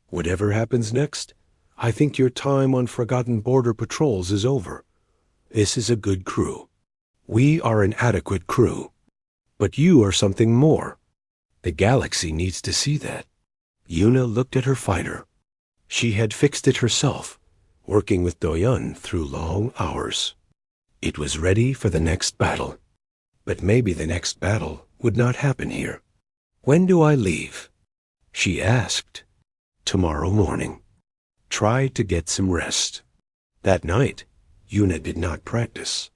Whatever happens next, I think your time on Forgotten Border patrols is over. This is a good crew. We are an adequate crew. But you are something more. The galaxy needs to see that. Yuna looked at her fighter. She had fixed it herself, working with Doyun through long hours. It was ready for the next battle. But maybe the next battle would not happen here. When do I leave? She asked. Tomorrow morning. Try to get some rest. That night, Yuna did not practice.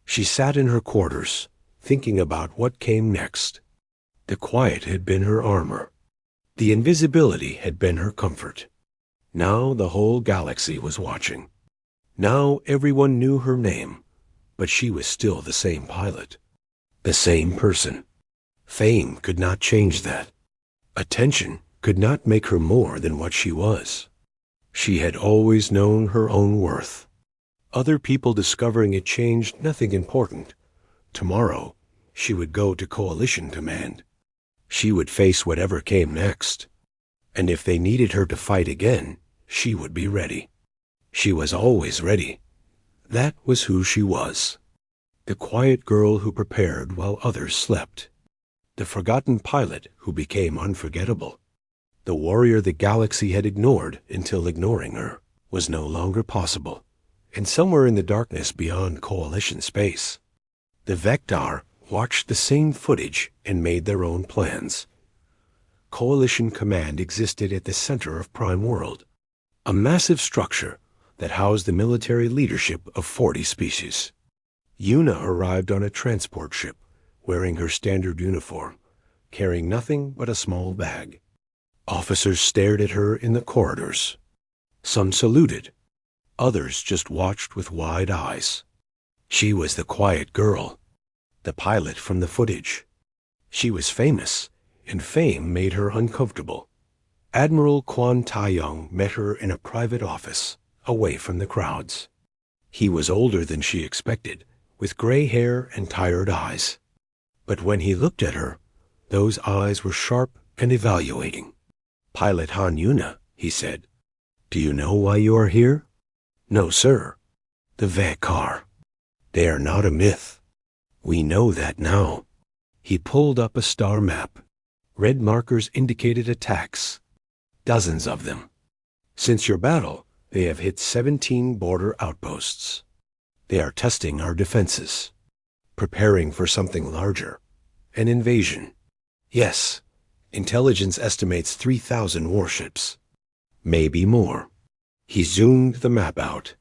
She sat in her quarters, thinking about what came next. The quiet had been her armor. The invisibility had been her comfort. Now the whole galaxy was watching. Now everyone knew her name, but she was still the same pilot. The same person. Fame could not change that. Attention could not make her more than what she was. She had always known her own worth. Other people discovering it changed nothing important. Tomorrow, she would go to Coalition Command. She would face whatever came next. And if they needed her to fight again, she would be ready. She was always ready. That was who she was. The quiet girl who prepared while others slept. The forgotten pilot who became unforgettable. The warrior the galaxy had ignored until ignoring her was no longer possible. And somewhere in the darkness beyond Coalition space, the Vector watched the same footage and made their own plans. Coalition Command existed at the center of Prime World, a massive structure that housed the military leadership of 40 species. Yuna arrived on a transport ship, wearing her standard uniform, carrying nothing but a small bag. Officers stared at her in the corridors. Some saluted. Others just watched with wide eyes. She was the quiet girl, the pilot from the footage. She was famous, and fame made her uncomfortable. Admiral Kwan Taeyong met her in a private office, away from the crowds. He was older than she expected, with gray hair and tired eyes. But when he looked at her, those eyes were sharp and evaluating. Pilot Han Yuna, he said. Do you know why you are here? No, sir. The Vekar. They are not a myth. We know that now. He pulled up a star map. Red markers indicated attacks. Dozens of them. Since your battle, they have hit 17 border outposts. They are testing our defenses. Preparing for something larger. An invasion. Yes. Intelligence estimates 3,000 warships. Maybe more. He zoomed the map out.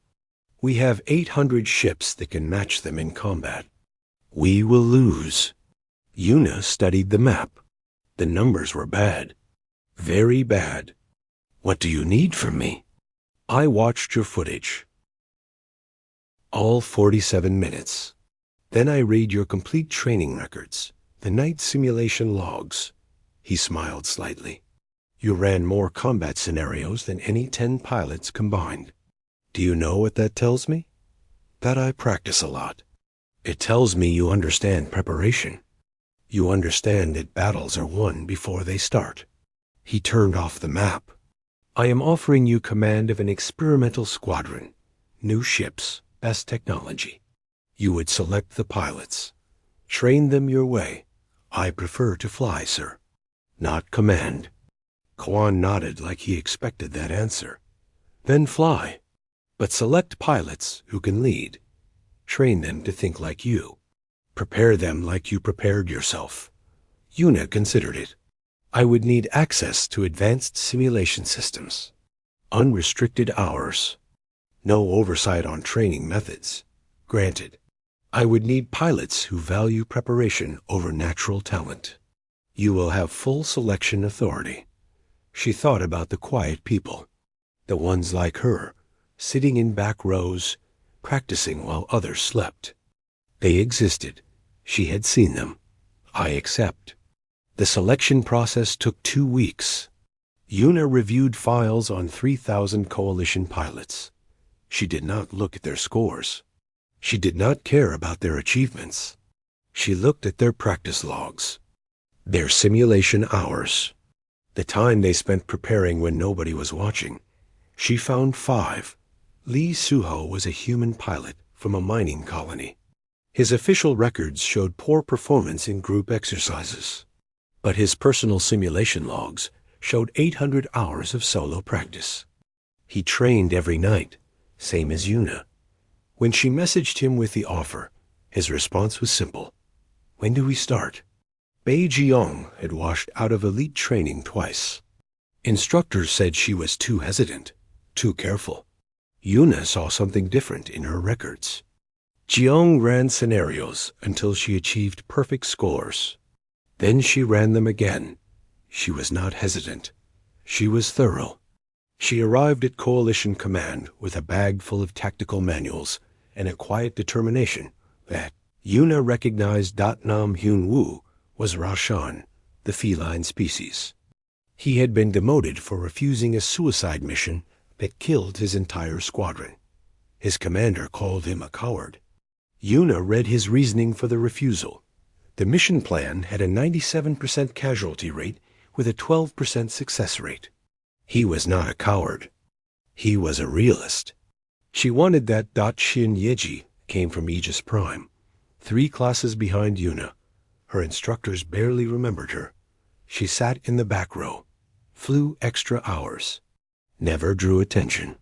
We have 800 ships that can match them in combat. We will lose. Yuna studied the map. The numbers were bad. Very bad. What do you need from me? I watched your footage. All 47 minutes. Then I read your complete training records, the night simulation logs. He smiled slightly. You ran more combat scenarios than any 10 pilots combined. Do you know what that tells me? That I practice a lot. It tells me you understand preparation. You understand that battles are won before they start. He turned off the map. I am offering you command of an experimental squadron. New ships, best technology. You would select the pilots. Train them your way. I prefer to fly, sir. Not command. Kwan nodded like he expected that answer. Then fly. But select pilots who can lead. Train them to think like you. Prepare them like you prepared yourself. Yuna considered it. I would need access to advanced simulation systems. Unrestricted hours. No oversight on training methods. Granted. I would need pilots who value preparation over natural talent. You will have full selection authority. She thought about the quiet people. The ones like her, sitting in back rows, practicing while others slept. They existed. She had seen them. I accept. The selection process took 2 weeks. Yuna reviewed files on 3,000 coalition pilots. She did not look at their scores. She did not care about their achievements. She looked at their practice logs, their simulation hours, the time they spent preparing when nobody was watching. She found 5. Lee Suho was a human pilot from a mining colony. His official records showed poor performance in group exercises, but his personal simulation logs showed 800 hours of solo practice. He trained every night, same as Yuna. When she messaged him with the offer, his response was simple. When do we start? Bei Jiong had washed out of elite training twice. Instructors said she was too hesitant, too careful. Yuna saw something different in her records. Jiong ran scenarios until she achieved perfect scores. Then she ran them again. She was not hesitant. She was thorough. She arrived at Coalition Command with a bag full of tactical manuals and a quiet determination that Yuna recognized Nam Hyun Woo was Rashan, the feline species. He had been demoted for refusing a suicide mission that killed his entire squadron. His commander called him a coward. Yuna read his reasoning for the refusal. The mission plan had a 97% casualty rate with a 12% success rate. He was not a coward. He was a realist. She wanted that Shin Yeji came from Aegis Prime, 3 classes behind Yuna. Her instructors barely remembered her. She sat in the back row, flew extra hours, never drew attention.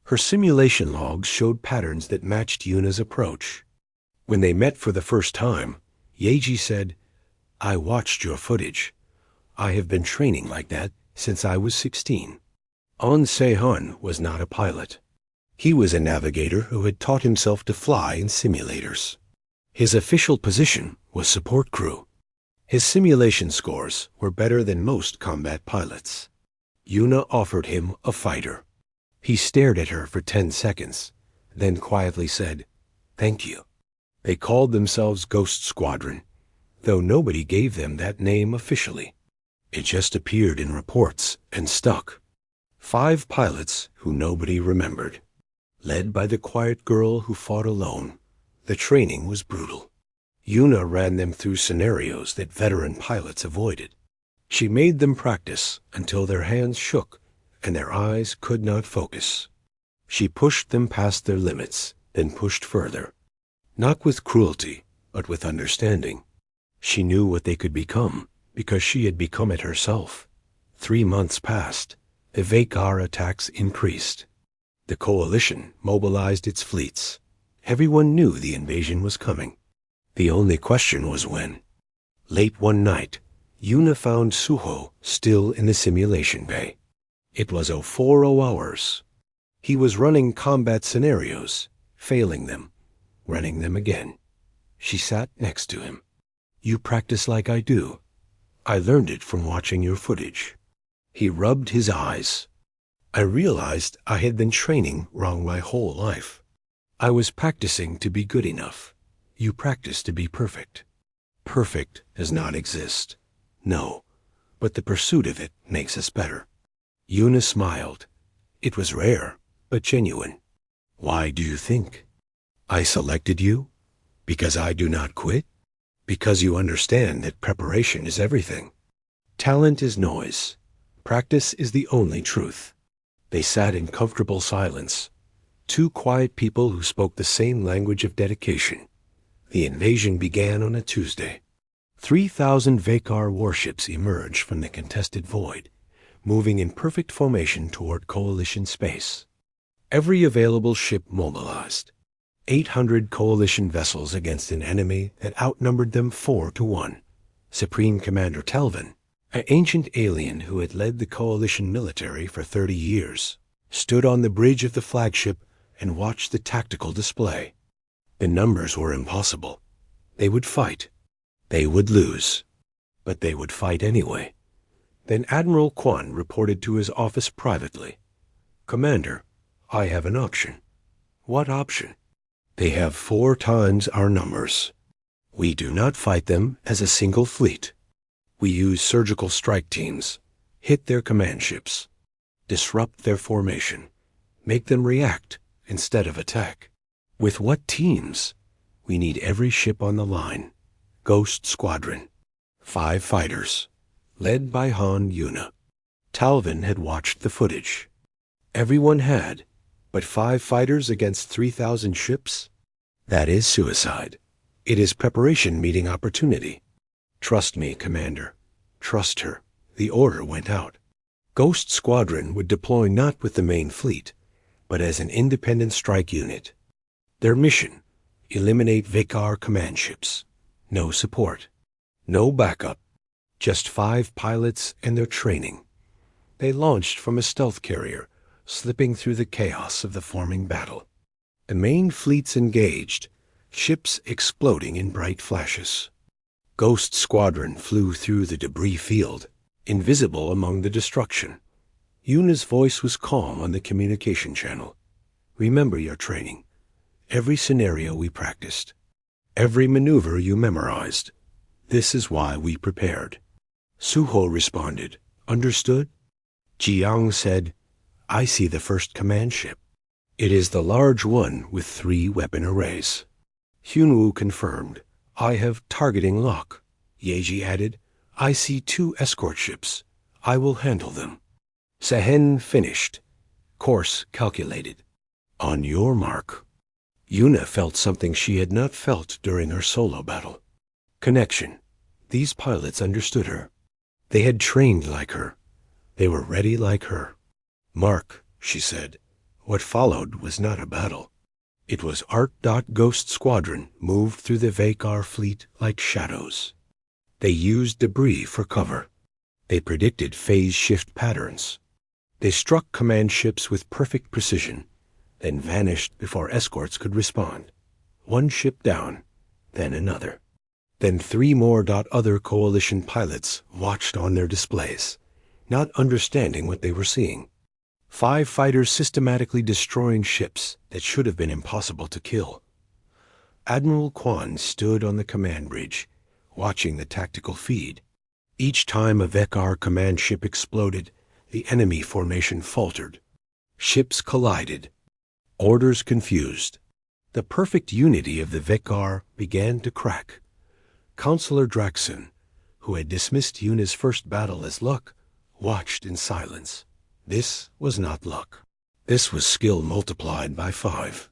Her simulation logs showed patterns that matched Yuna's approach. When they met for the first time, Yeji said, I watched your footage. I have been training like that since I was 16. On Se-hun was not a pilot. He was a navigator who had taught himself to fly in simulators. His official position was support crew. His simulation scores were better than most combat pilots. Yuna offered him a fighter. He stared at her for 10 seconds, then quietly said, Thank you. They called themselves Ghost Squadron, though nobody gave them that name officially. It just appeared in reports and stuck. 5 pilots who nobody remembered. Led by the quiet girl who fought alone. The training was brutal. Yuna ran them through scenarios that veteran pilots avoided. She made them practice until their hands shook and their eyes could not focus. She pushed them past their limits, then pushed further. Not with cruelty, but with understanding. She knew what they could become, because she had become it herself. 3 months passed. The Vakar attacks increased. The coalition mobilized its fleets. Everyone knew the invasion was coming. The only question was when. Late one night, Yuna found Suho still in the simulation bay. It was 040 hours. He was running combat scenarios, failing them, running them again. She sat next to him. You practice like I do. I learned it from watching your footage. He rubbed his eyes. I realized I had been training wrong my whole life. I was practicing to be good enough. You practice to be perfect. Perfect does not exist. No, but the pursuit of it makes us better. Yuna smiled. It was rare, but genuine. Why do you think? I selected you? Because I do not quit? Because you understand that preparation is everything. Talent is noise. Practice is the only truth. They sat in comfortable silence. Two quiet people who spoke the same language of dedication. The invasion began on a Tuesday. 3,000 Vakar warships emerged from the contested void, moving in perfect formation toward Coalition space. Every available ship mobilized. 800 Coalition vessels against an enemy that outnumbered them 4-1. Supreme Commander Telvin, an ancient alien who had led the Coalition military for 30 years, stood on the bridge of the flagship and watched the tactical display. The numbers were impossible. They would fight. They would lose. But they would fight anyway. Then Admiral Quan reported to his office privately. "Commander, I have an option." "What option?" "They have 4 times our numbers. We do not fight them as a single fleet. We use surgical strike teams, hit their command ships, disrupt their formation, make them react instead of attack." "With what teams?" "We need every ship on the line. Ghost Squadron. 5 fighters, led by Han Yuna." Talvin had watched the footage. Everyone had, but 5 fighters against 3,000 ships? That is suicide. It is preparation meeting opportunity. "Trust me, Commander. Trust her." The order went out. Ghost Squadron would deploy not with the main fleet, but as an independent strike unit. Their mission: eliminate Vakar command ships. No support. No backup. Just 5 pilots and their training. They launched from a stealth carrier, slipping through the chaos of the forming battle. The main fleets engaged, ships exploding in bright flashes. Ghost Squadron flew through the debris field, invisible among the destruction. Yuna's voice was calm on the communication channel. "Remember your training. Every scenario we practiced. Every maneuver you memorized. This is why we prepared." Suho responded, "Understood?" Jiang said, "I see the first command ship. It is the large one with 3 weapon arrays." Hyunwoo confirmed, "I have targeting lock." Yeji added, "I see 2 escort ships. I will handle them." Sehen finished. Course calculated. "On your mark." Yuna felt something she had not felt during her solo battle. Connection. These pilots understood her. They had trained like her. They were ready like her. "Mark," she said. What followed was not a battle. It was Art. Ghost Squadron moved through the Vakar fleet like shadows. They used debris for cover. They predicted phase shift patterns. They struck command ships with perfect precision, then vanished before escorts could respond. 1 ship down, then another. Then 3 more. Other Coalition pilots watched on their displays, not understanding what they were seeing. 5 fighters systematically destroying ships that should have been impossible to kill. Admiral Quan stood on the command bridge, watching the tactical feed. Each time a Vakar command ship exploded, the enemy formation faltered. Ships collided. Orders confused. The perfect unity of the Vakar began to crack. Counselor Draxon, who had dismissed Yuna's first battle as luck, watched in silence. This was not luck. This was skill multiplied by 5.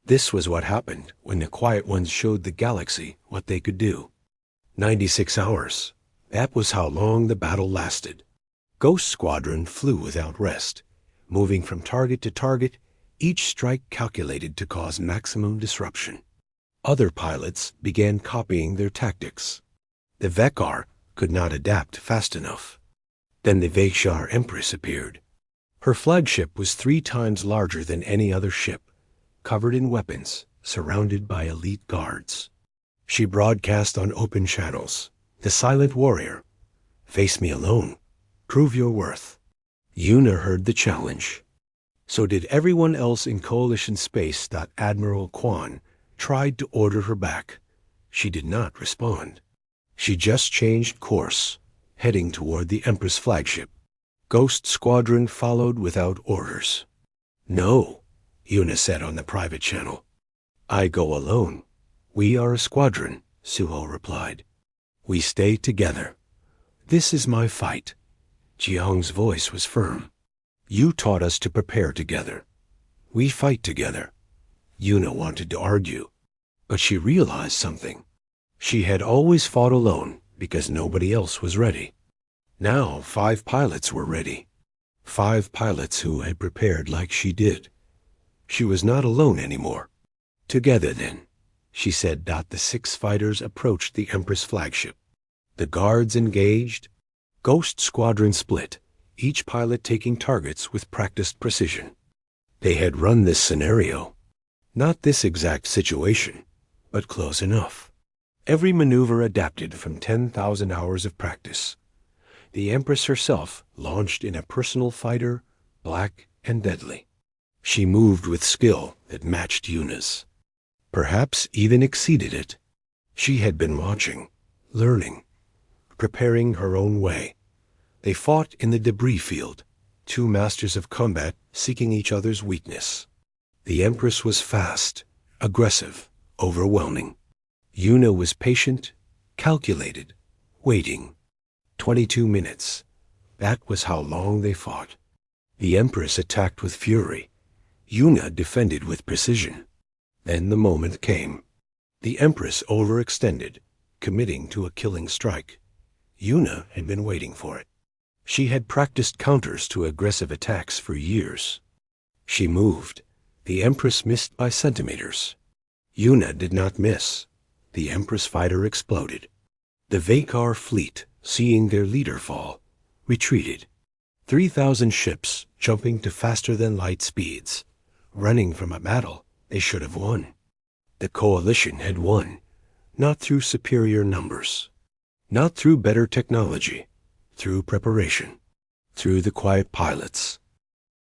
This was what happened when the Quiet Ones showed the galaxy what they could do. 96 hours. That was how long the battle lasted. Ghost Squadron flew without rest, moving from target to target, each strike calculated to cause maximum disruption. Other pilots began copying their tactics. The Vakar could not adapt fast enough. Then the Vakshar Empress appeared. Her flagship was 3 times larger than any other ship, covered in weapons, surrounded by elite guards. She broadcast on open channels. "The silent warrior. Face me alone. Prove your worth." Yuna heard the challenge. So did everyone else in Coalition space. Admiral Quan tried to order her back. She did not respond. She just changed course, heading toward the Empress flagship. Ghost Squadron followed without orders. "No," Yuna said on the private channel. "I go alone. We are a squadron, Suho replied. We stay together. This is my fight. Jiang's voice was firm. You taught us to prepare together. We fight together. Yuna wanted to argue, but she realized something. She had always fought alone because nobody else was ready. Now 5 pilots were ready. 5 pilots who had prepared like she did. She was not alone anymore. Together then, she said. The 6 fighters approached the Empress flagship. The guards engaged. Ghost Squadron split, each pilot taking targets with practiced precision. They had run this scenario. Not this exact situation, but close enough. Every maneuver adapted from 10,000 hours of practice. The Empress herself launched in a personal fighter, black and deadly. She moved with skill that matched Yuna's. Perhaps even exceeded it. She had been watching, learning, preparing her own way. They fought in the debris field, 2 masters of combat seeking each other's weakness. The Empress was fast, aggressive, overwhelming. Yuna was patient, calculated, waiting. 22 minutes. That was how long they fought. The Empress attacked with fury. Yuna defended with precision. Then the moment came. The Empress overextended, committing to a killing strike. Yuna had been waiting for it. She had practiced counters to aggressive attacks for years. She moved. The Empress missed by centimeters. Yuna did not miss. The Empress fighter exploded. The Vakar fleet, seeing their leader fall, retreated. 3,000 ships jumping to faster-than-light speeds. Running from a battle they should have won. The coalition had won, not through superior numbers, not through better technology, through preparation, through the quiet pilots,